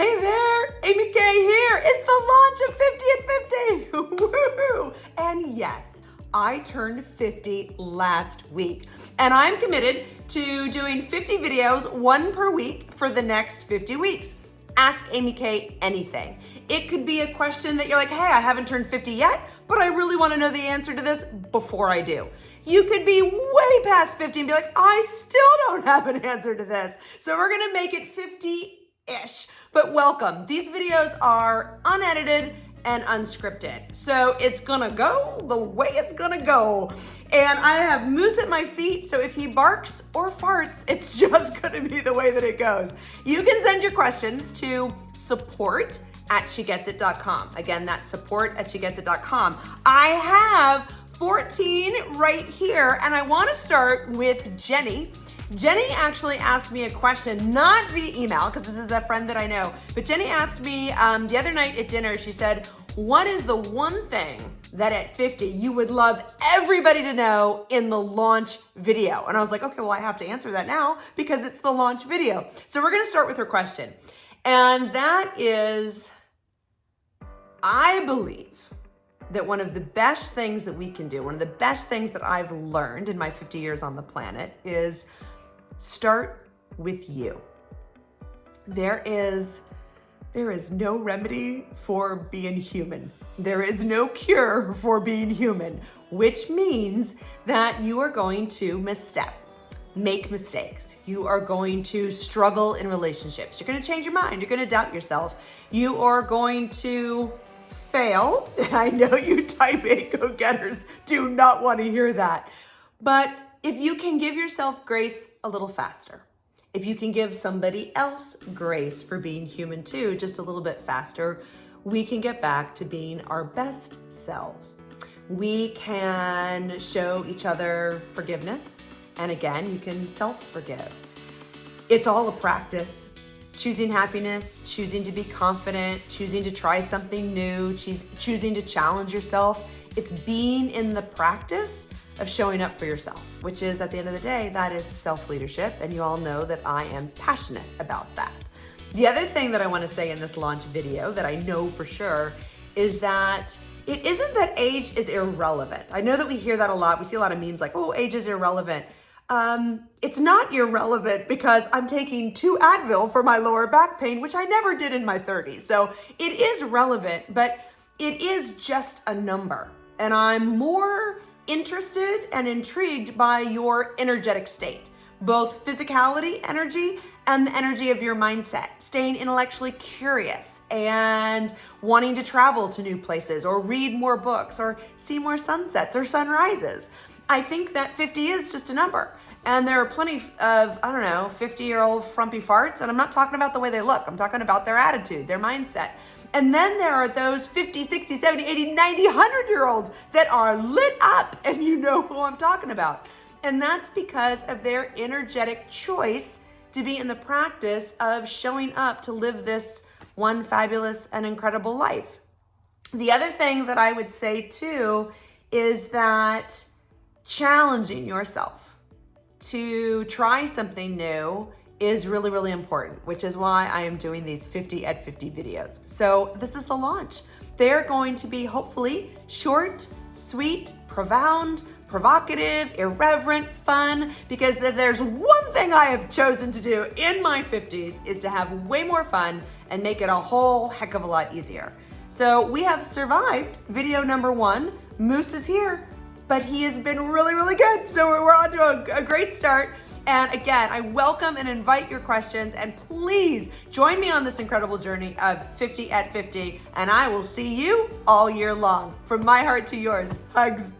Hey there, AmyK here. It's the launch of 50 at 50. Woo! And yes, I turned 50 last week. And I'm committed to doing 50 videos, one per week for the next 50 weeks. Ask AmyK anything. It could be a question that you're like, hey, I haven't turned 50 yet, but I really want to know the answer to this before I do. You could be way past 50 and be like, I still don't have an answer to this. So we're going to make it 50-ish. But welcome. These videos are unedited and unscripted. So it's gonna go the way it's gonna go. And I have Moose at my feet, so if he barks or farts, it's just gonna be the way that it goes. You can send your questions to support@shegetsit.com. Again, that's support@shegetsit.com. I have 14 right here, and I wanna start with Jenny. Jenny actually asked me a question, not via email, because this is a friend that I know, but Jenny asked me the other night at dinner, she said, what is the one thing that at 50 you would love everybody to know in the launch video? And I was like, okay, well, I have to answer that now because it's the launch video. So we're gonna start with her question. And that is, I believe that one of the best things that we can do, one of the best things that I've learned in my 50 years on the planet is start with you. There is no remedy for being human. There is no cure for being human, which means that you are going to misstep, make mistakes. You are going to struggle in relationships. You're going to change your mind. You're going to doubt yourself. You are going to fail. I know you type A go-getters do not want to hear that. But if you can give yourself grace a little faster, if you can give somebody else grace for being human too, just a little bit faster, we can get back to being our best selves. We can show each other forgiveness. And again, you can self-forgive. It's all a practice. Choosing happiness, choosing to be confident, choosing to try something new, choosing to challenge yourself. It's being in the practice of showing up for yourself, which is, at the end of the day, that is self-leadership, and you all know that I am passionate about that. The other thing that I want to say in this launch video that I know for sure is that it isn't that age is irrelevant. I know that we hear that a lot. We see a lot of memes like, oh, age is irrelevant. It's not irrelevant because I'm taking 2 Advil for my lower back pain, which I never did in my 30s. So it is relevant, but it is just a number. And I'm more interested and intrigued by your energetic state, both physicality energy and the energy of your mindset, staying intellectually curious and wanting to travel to new places or read more books or see more sunsets or sunrises. I think that 50 is just a number. And there are plenty of, 50-year-old frumpy farts. And I'm not talking about the way they look. I'm talking about their attitude, their mindset. And then there are those 50, 60, 70, 80, 90, 100-year-olds that are lit up, and you know who I'm talking about. And that's because of their energetic choice to be in the practice of showing up to live this one fabulous and incredible life. The other thing that I would say too is that challenging yourself to try something new is really, really important, which is why I am doing these 50 at 50 videos. So this is the launch. They're going to be hopefully short, sweet, profound, provocative, irreverent, fun, because if there's one thing I have chosen to do in my 50s is to have way more fun and make it a whole heck of a lot easier. So we have survived video number 1. Moose is here, but he has been really, really good. So we're on to a great start. And again, I welcome and invite your questions, and please join me on this incredible journey of 50 at 50, and I will see you all year long. From my heart to yours, hugs.